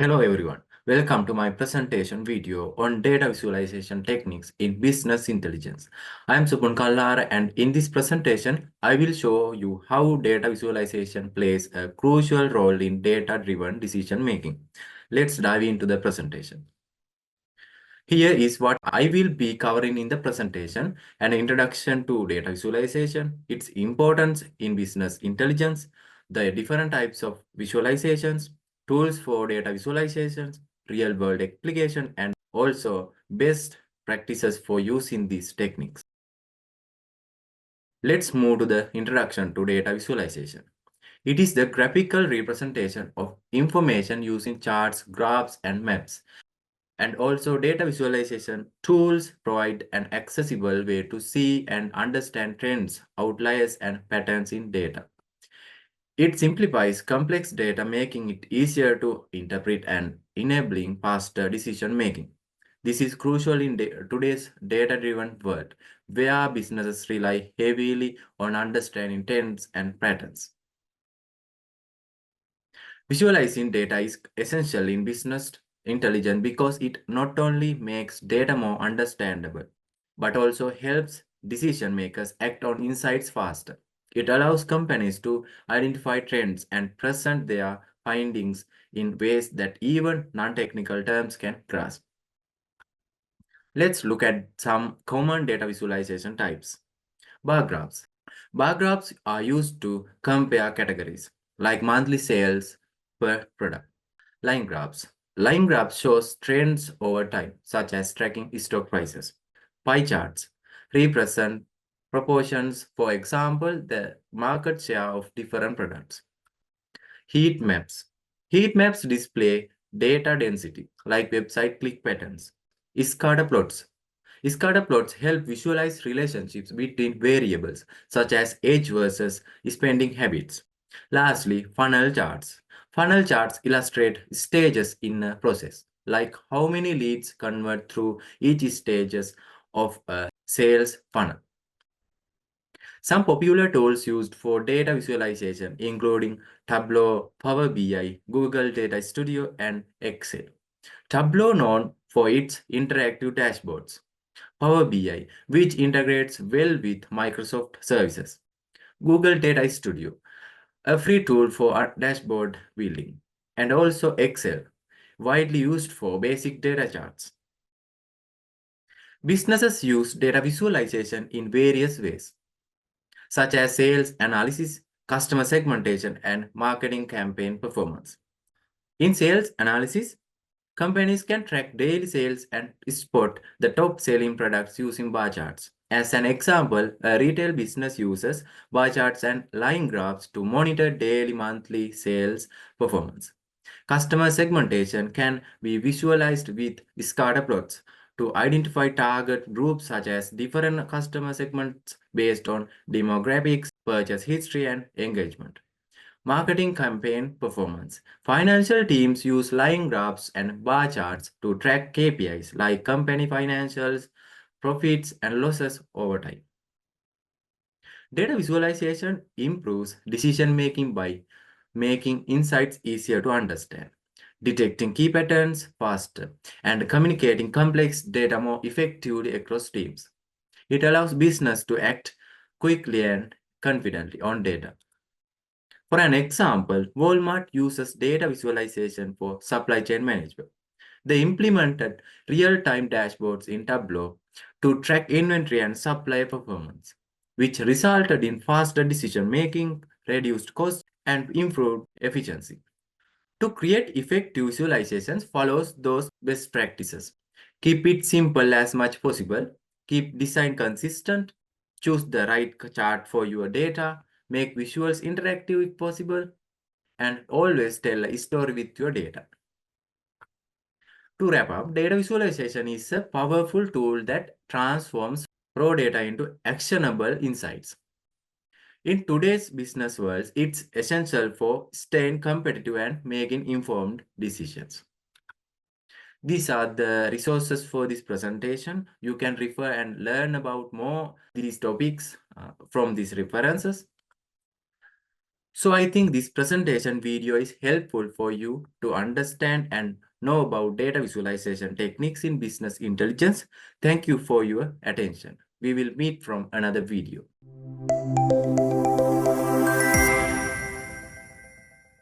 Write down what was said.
Hello everyone, welcome to my presentation video on data visualization techniques in business intelligence. I am Subun Kallar, and in this presentation, I will show you how data visualization plays a crucial role in data-driven decision making. Let's dive into the presentation. Here is what I will be covering in the presentation: an introduction to data visualization, its importance in business intelligence, the different types of visualizations, tools for data visualizations, real-world application, and also best practices for using these techniques. Let's move to the introduction to data visualization. It is the graphical representation of information using charts, graphs, and maps. And also data visualization tools provide an accessible way to see and understand trends, outliers, and patterns in data. It simplifies complex data, making it easier to interpret and enabling faster decision making. This is crucial in today's data-driven world, where businesses rely heavily on understanding trends and patterns. Visualizing data is essential in business intelligence because it not only makes data more understandable, but also helps decision makers act on insights faster. It allows companies to identify trends and present their findings in ways that even non-technical terms can grasp. Let's look at some common data visualization types. Bar graphs. Bar graphs are used to compare categories like monthly sales per product. Line graphs. Line graphs shows trends over time, such as tracking stock prices. Pie charts represent proportions, for example, the market share of different products. Heat maps. Heat maps display data density, like website click patterns. Scatter plots. Scatter plots help visualize relationships between variables, such as age versus spending habits. Lastly, funnel charts. Funnel charts illustrate stages in a process, like how many leads convert through each stages of a sales funnel. Some popular tools used for data visualization, including Tableau, Power BI, Google Data Studio, and Excel. Tableau known for its interactive dashboards. Power BI, which integrates well with Microsoft services. Google Data Studio, a free tool for dashboard building. And also Excel, widely used for basic data charts. Businesses use data visualization in various ways, such as sales analysis, customer segmentation, and marketing campaign performance. In sales analysis, companies can track daily sales and spot the top selling products using bar charts. As an example, a retail business uses bar charts and line graphs to monitor daily, monthly sales performance. Customer segmentation can be visualized with scatter plots to identify target groups such as different customer segments based on demographics, purchase history, and engagement. Marketing campaign performance. Financial teams use line graphs and bar charts to track KPIs like company financials, profits, and losses over time. Data visualization improves decision making by making insights easier to understand, detecting key patterns faster, and communicating complex data more effectively across teams. It allows business to act quickly and confidently on data. For an example, Walmart uses data visualization for supply chain management. They implemented real-time dashboards in Tableau to track inventory and supply performance, which resulted in faster decision-making, reduced costs, and improved efficiency. To create effective visualizations follows those best practices. Keep it simple as much possible. Keep design consistent. Choose the right chart for your data. Make visuals interactive if possible. And always tell a story with your data. To wrap up, data visualization is a powerful tool that transforms raw data into actionable insights. In today's business world, it's essential for staying competitive and making informed decisions. These are the resources for this presentation. You can refer and learn about more these topics from these references. So I think this presentation video is helpful for you to understand and know about data visualization techniques in business intelligence. Thank you for your attention. We will meet from another video.